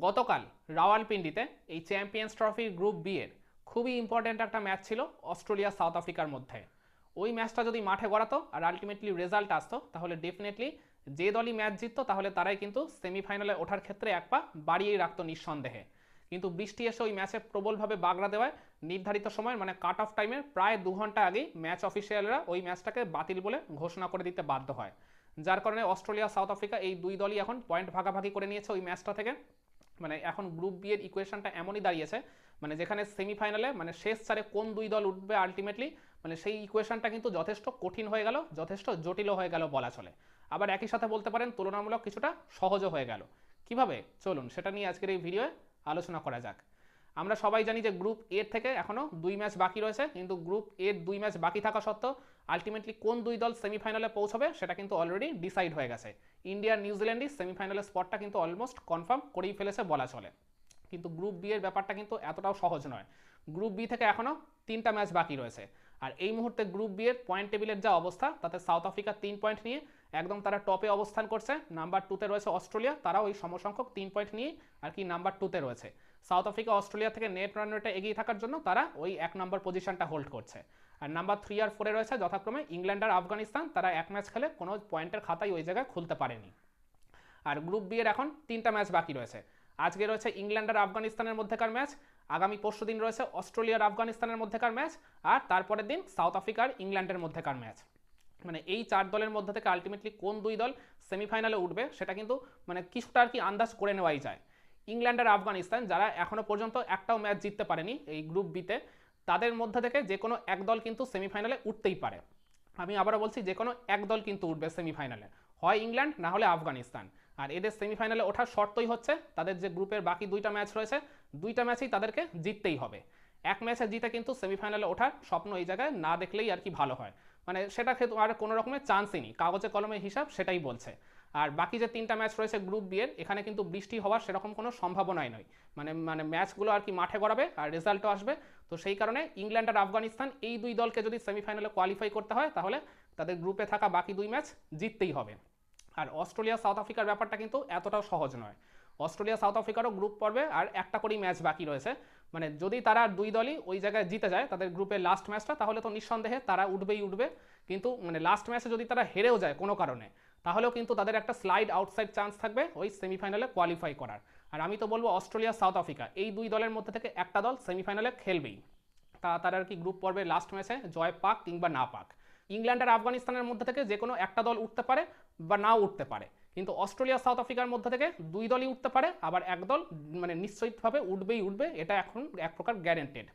গতকাল রাওয়ালপিন্ডিতে এই চ্যাম্পিয়ন্স ট্রফির গ্রুপ বি এর খুবই ইম্পর্ট্যান্ট একটা ম্যাচ ছিল অস্ট্রেলিয়া সাউথ আফ্রিকার মধ্যে। ওই ম্যাচটা যদি মাঠে গড়াতো আর আলটিমেটলি রেজাল্ট আসতো তাহলে ডেফিনেটলি যে দলই ম্যাচ জিততো তাহলে তারাই কিন্তু সেমিফাইনালে ওঠার ক্ষেত্রে এক পা বাড়িয়েই রাখতো নিঃসন্দেহে। কিন্তু বৃষ্টি এসে ওই ম্যাচে প্রবলভাবে বাগড়া দেওয়ায় নির্ধারিত সময় মানে কাট অফ টাইমের প্রায় 2 ঘন্টা আগেই ম্যাচ অফিসিয়ালরা ওই ম্যাচটাকে বাতিল বলে ঘোষণা করে দিতে বাধ্য হয়। যার কারণে অস্ট্রেলিয়া সাউথ আফ্রিকা এই দুই দলই এখন পয়েন্ট ভাগাভাগি করে নিয়েছে ওই ম্যাচটা থেকে। মানে এখন গ্রুপ বি এর ইকুয়েশনটা এমনই দাঁড়িয়েছে, মানে যেখানে সেমিফাইনালে মানে শেষ চারে কোন দুই দল উঠবে আলটিমেটলি, মানে সেই ইকুয়েশনটা কিন্তু যথেষ্ট কঠিন হয়ে গেল, যথেষ্ট জটিলও হয়ে গেল বলা চলে। আবার একই সাথে বলতে পারেন তুলনামূলক কিছুটা সহজও হয়ে গেল। কিভাবে, চলুন সেটা নিয়ে আজকের এই ভিডিওয়ে আলোচনা করা যাক। আমরা সবাই জানি যে গ্রুপ এ থেকে এখনও 2 ম্যাচ বাকি রয়েছে, কিন্তু গ্রুপ এর 2 ম্যাচ বাকি থাকা সত্ত্বেও আলটিমেটলি কোন দুই দল সেমিফাইনালে পৌঁছবে সেটা কিন্তু অলরেডি ডিসাইড হয়ে গেছে। ইন্ডিয়া নিউজিল্যান্ডই সেমিফাইনালের স্পটটা কিন্তু অলমোস্ট কনফার্ম করেই ফেলেছে বলা চলে। কিন্তু গ্রুপ বি এর ব্যাপারটা কিন্তু এতটাও সহজ নয়। গ্রুপ বি থেকে এখনও 3টা ম্যাচ বাকি রয়েছে। আর এই মুহূর্তে গ্রুপ বি এর পয়েন্ট টেবিলের যা অবস্থা তাতে সাউথ আফ্রিকা 3 পয়েন্ট নিয়ে একদম তারা টপে অবস্থান করছে। নাম্বার 2তে রয়েছে অস্ট্রেলিয়া, তারাও ওই সমসংখ্যক 3 পয়েন্ট নিয়ে আর কি নাম্বার 2তে রয়েছে। সাউথ আফ্রিকা অস্ট্রেলিয়া থেকে নেট রান রেটে এগিয়ে থাকার জন্য তারা ওই 1 নম্বর পজিশনটা হোল্ড করছে। আর নাম্বার 3 আর 4-এ রয়েছে যথাক্রমে ইংল্যান্ড আর আফগানিস্তান, তারা এক ম্যাচ খেলে কোনো পয়েন্টের খাতায় ওই জায়গায় খুলতে পারেনি। আর গ্রুপ বি এর এখন 3টা ম্যাচ বাকি রয়েছে। আজকে রয়েছে ইংল্যান্ড আর আফগানিস্তানের মধ্যেকার ম্যাচ, আগামী পরশু দিন রয়েছে অস্ট্রেলিয়া আর আফগানিস্তানের মধ্যেকার ম্যাচ, আর তারপরের দিন সাউথ আফ্রিকা আর ইংল্যান্ডের মধ্যেকার ম্যাচ। মানে এই 4 দলের মধ্যে থেকে আলটিমেটলি কোন দুই দল সেমিফাইনালে উঠবে সেটা কিন্তু মানে কিছুটা আর কি আন্দাজ করে নেওয়াই যায়। ইংল্যান্ড আর আফগানিস্তান যারা এখনও পর্যন্ত একটাও ম্যাচ জিততে পারেনি এই গ্রুপ বিতে, তাদের মধ্যে থেকে যে কোনো এক দল কিন্তু সেমিফাইনালে উঠতেই পারে। আমি আবারও বলছি, যে কোনো এক দল কিন্তু উঠবে সেমিফাইনালে, হয় ইংল্যান্ড না হলে আফগানিস্তান। আর এদের সেমিফাইনালে ওঠার শর্তই হচ্ছে তাদের যে গ্রুপের বাকি 2টা ম্যাচ রয়েছে, 2টা ম্যাচেই তাদেরকে জিততেই হবে। এক ম্যাচে জিতে কিন্তু সেমিফাইনালে ওঠার স্বপ্ন এই জায়গায় না দেখলেই আর কি ভালো হয়। মানে সেটা ক্ষেত্রে আর কোনো রকমের চান্সই নেই, কাগজে কলমের হিসাব সেটাই বলছে। আর বাকি যে 3টা ম্যাচ রয়েছে গ্রুপ বি এর, এখানে কিন্তু বৃষ্টি হওয়ার সেরকম কোনো সম্ভাবনাই নয়। মানে মানে ম্যাচগুলো আর কি মাঠে গড়াবে আর রেজাল্টও আসবে। তো সেই কারণে ইংল্যান্ড আর আফগানিস্তান এই দুই দলকে যদি সেমিফাইনালে কোয়ালিফাই করতে হয় তাহলে তাদের গ্রুপে থাকা বাকি 2 ম্যাচ জিততেই হবে। আর অস্ট্রেলিয়া সাউথ আফ্রিকার ব্যাপারটা কিন্তু এতটাও সহজ নয়। অস্ট্রেলিয়া সাউথ আফ্রিকারও গ্রুপ পর্বে আর একটা করেই ম্যাচ বাকি রয়েছে। মানে যদি তারা দুই দলই ওই জায়গায় জিতে যায় তাদের গ্রুপের লাস্ট ম্যাচটা, তাহলে তো নিঃসন্দেহে তারা উঠবেই উঠবে। কিন্তু মানে লাস্ট ম্যাচে যদি তারা হেরেও যায় কোনো কারণে, তাহলেও কিন্তু তাদের একটা স্লাইড আউটসাইড চান্স থাকবে ওই সেমিফাইনালে কোয়ালিফাই করার। আর আমি তো বলবো অস্ট্রেলিয়া সাউথ আফ্রিকা এই দুই দলের মধ্যে থেকে একটা দল সেমিফাইনালে খেলবেই। তারা আর কি গ্রুপ পর্বে লাস্ট ম্যাচে জয় পাক কিংবা না পাক। ইংল্যান্ড আর আফগানিস্তানের মধ্যে থেকে যে কোনো একটা দল উঠতে পারে বা নাও উঠতে পারে, কিন্তু অস্ট্রেলিয়া সাউথ আফ্রিকার মধ্যে থেকে 2 দলই উঠতে পারে, আবার এক দল মানে নিশ্চিতভাবে উঠবেই উঠবে, এটা এখন এক প্রকার গ্যারেন্টেড।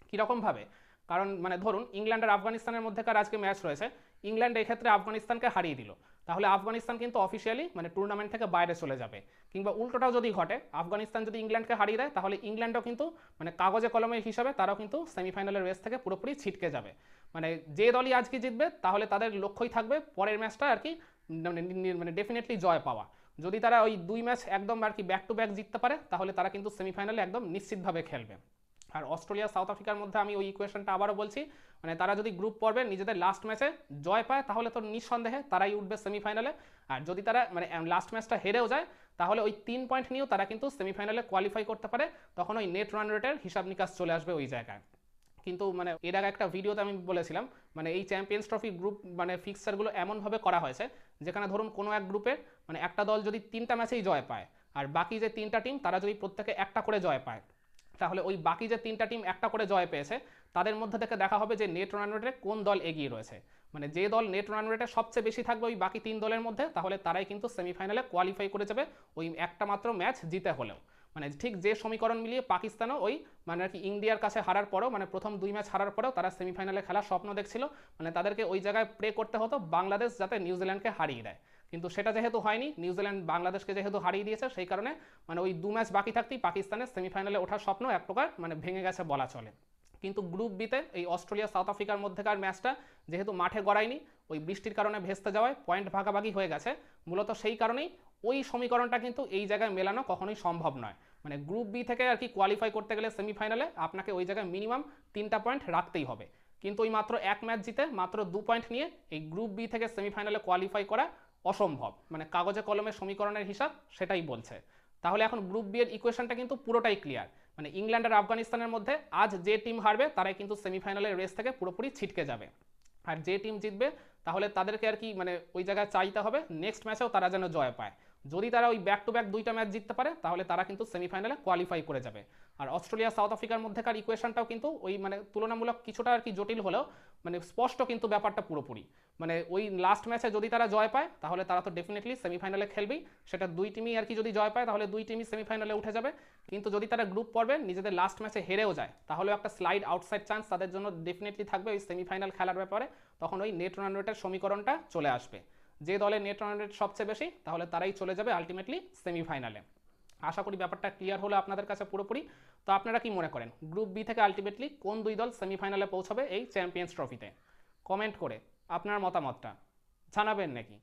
কীরকমভাবে? কারণ মানে ধরুন ইংল্যান্ড আর আফগানিস্তানের মধ্যেকার আজকে ম্যাচ রয়েছে, ইংল্যান্ড এই ক্ষেত্রে আফগানিস্তানকে হারিয়ে দিল, তাহলে আফগানিস্তান কিন্তু অফিসিয়ালি মানে টুর্নামেন্ট থেকে বাইরে চলে যাবে। কিংবা উল্টোটাও যদি ঘটে, আফগানিস্তান যদি ইংল্যান্ডকে হারিয়ে দেয় তাহলে ইংল্যান্ডও কিন্তু মানে কাগজে কলমের হিসাবে তারাও কিন্তু সেমিফাইনালের রেস থেকে পুরোপুরি ছিটকে যাবে। মানে যে দলই আজকে জিতবে তাহলে তাদের লক্ষ্যই থাকবে পরের ম্যাচটা আর কি মানে ডেফিনেটলি জয় পাওয়া। যদি তারা ওই 2 ম্যাচ একদম আর কি ব্যাক টু ব্যাক জিততে পারে তাহলে তারা কিন্তু সেমিফাইনালে একদম নিশ্চিতভাবে খেলবে। আর অস্ট্রেলিয়া সাউথ আফ্রিকার মধ্যে আমি ওই ইকুয়েশনটা আবারও বলছি, মানে তারা যদি গ্রুপ পর্বে নিজেদের লাস্ট ম্যাচে জয় পায় তাহলে তো নিঃসন্দেহে তারাই উঠবে সেমিফাইনালে। আর যদি তারা মানে লাস্ট ম্যাচটা হেরেও যায় তাহলে ওই 3 পয়েন্ট নিয়েও তারা কিন্তু সেমিফাইনালে কোয়ালিফাই করতে পারে, তখন ওই নেট রান রেটের হিসাব নিকাশ চলে আসবে ওই জায়গায়। কিন্তু মানে এর আগে একটা ভিডিওতে আমি বলেছিলাম মানে এই চ্যাম্পিয়ন্স ট্রফি গ্রুপ মানে ফিক্সচারগুলো এমনভাবে করা হয়েছে যেখানে ধরুন কোনো এক গ্রুপের মানে একটা দল যদি 3টা ম্যাচেই জয় পায় আর বাকি যে 3টা টিম তারা যদি প্রত্যেকে একটা করে জয় পায়, তাহলে ওই বাকি যে 3টা টিম একটা করে জয় পেয়েছে তাদের মধ্যে থেকে দেখা হবে যে নেট রান রেটে কোন দল এগিয়ে রয়েছে। মানে যে দল নেট রান রেটে সবচেয়ে বেশি থাকবে ওই বাকি 3 দলের মধ্যে, তাহলে তারাই কিন্তু সেমিফাইনালে কোয়ালিফাই করে যাবে ওই একটা মাত্র ম্যাচ জিতে হলেও। মানে ঠিক যে সমীকরণ মিলিয়ে পাকিস্তানও ওই মানে আর কি ইন্ডিয়ার কাছে হারার পরেও মানে প্রথম 2 ম্যাচ হারার পরেও তারা সেমিফাইনালে খেলার স্বপ্ন দেখছিল, মানে তাদেরকে ওই জায়গায় প্রে করতে হতো বাংলাদেশ যাতে নিউজিল্যান্ডকে হারিয়ে দেয়। কিন্তু সেটা যেহেতু হয়নি, নিউজিল্যান্ড বাংলাদেশকে যেহেতু হারিয়ে দিয়েছে, সেই কারণে মানে ওই 2 ম্যাচ বাকি থাকতেই পাকিস্তানের সেমিফাইনালে ওঠার স্বপ্ন এক প্রকার মানে ভেঙে গেছে বলা চলে। কিন্তু গ্রুপ বিতে এই অস্ট্রেলিয়া সাউথ আফ্রিকার মধ্যেকার ম্যাচটা যেহেতু মাঠে গড়ায়নি, ওই বৃষ্টির কারণে ভেস্তে যাওয়ায় পয়েন্ট ভাগাভাগি হয়ে গেছে, মূলত সেই কারণেই ওই সমীকরণটা কিন্তু এই জায়গায় মেলানো কখনোই সম্ভব নয়। মানে গ্রুপ বি থেকে আর কি কোয়ালিফাই করতে গেলে সেমিফাইনালে আপনাকে ওই জায়গায় মিনিমাম 3টা পয়েন্ট রাখতেই হবে, কিন্তু ওই মাত্র এক ম্যাচ জিতে মাত্র 2 পয়েন্ট নিয়ে এই গ্রুপ বি থেকে সেমিফাইনালে কোয়ালিফাই করা অসম্ভব। মানে কাগজে কলমে সমীকরণের হিসাব সেটাই বলছে। তাহলে এখন গ্রুপ বি এর ইকুয়েশনটা কিন্তু পুরোটাই ক্লিয়ার, মানে ইংল্যান্ড আর আফগানিস্তানের মধ্যে আজ যে টিম হারবে তারাই কিন্তু সেমিফাইনালের রেস থেকে পুরোপুরি ছিটকে যাবে, আর যে টিম জিতবে তাহলে তাদেরকে আর কি মানে ওই জায়গায় চাইতে হবে নেক্সট ম্যাচেও তারা যেন জয় পায়। যদি তারা ওই ব্যাক টু ব্যাক দুইটা ম্যাচ জিততে পারে তাহলে তারা কিন্তু সেমিফাইনালে কোয়ালিফাই করে যাবে। আর অস্ট্রেলিয়া সাউথ আফ্রিকার মধ্যেকার ইকুয়েশনটাও কিন্তু ওই মানে তুলনামূলক কিছুটা আর কি জটিল হলেও মানে স্পষ্ট কিন্তু ব্যাপারটা পুরোপুরি, মানে ওই লাস্ট ম্যাচে যদি তারা জয় পায় তাহলে তারা তো ডেফিনেটলি সেমিফাইনালে খেলবেই, সেটা দুই টিমই আর কি যদি জয় পায় তাহলে দুই টিমই সেমিফাইনালে উঠে যাবে। কিন্তু যদি তারা গ্রুপ পর্বে নিজেদের লাস্ট ম্যাচে হেরেও যায় তাহলেও একটা স্লাইড আউটসাইড চান্স তাদের জন্য ডেফিনেটলি থাকবে ওই সেমিফাইনাল খেলার ব্যাপারে। তখন ওই নেট রান রেটের সমীকরণটা চলে আসবে, যে দলের নেট রান রেট সবচেয়ে বেশি তাহলে তারাই চলে যাবে আলটিমেটলি সেমিফাইনালে। আশা করি ব্যাপারটা ক্লিয়ার হলো আপনাদের কাছে পুরোপুরি। তো আপনারা কি মনে করেন গ্রুপ বি থেকে আলটিমেটলি কোন দুই দল সেমিফাইনালে পৌঁছাবে এই চ্যাম্পিয়ন্স ট্রফিতে? কমেন্ট করে আপনার মতামতটা জানাবেন নাকি।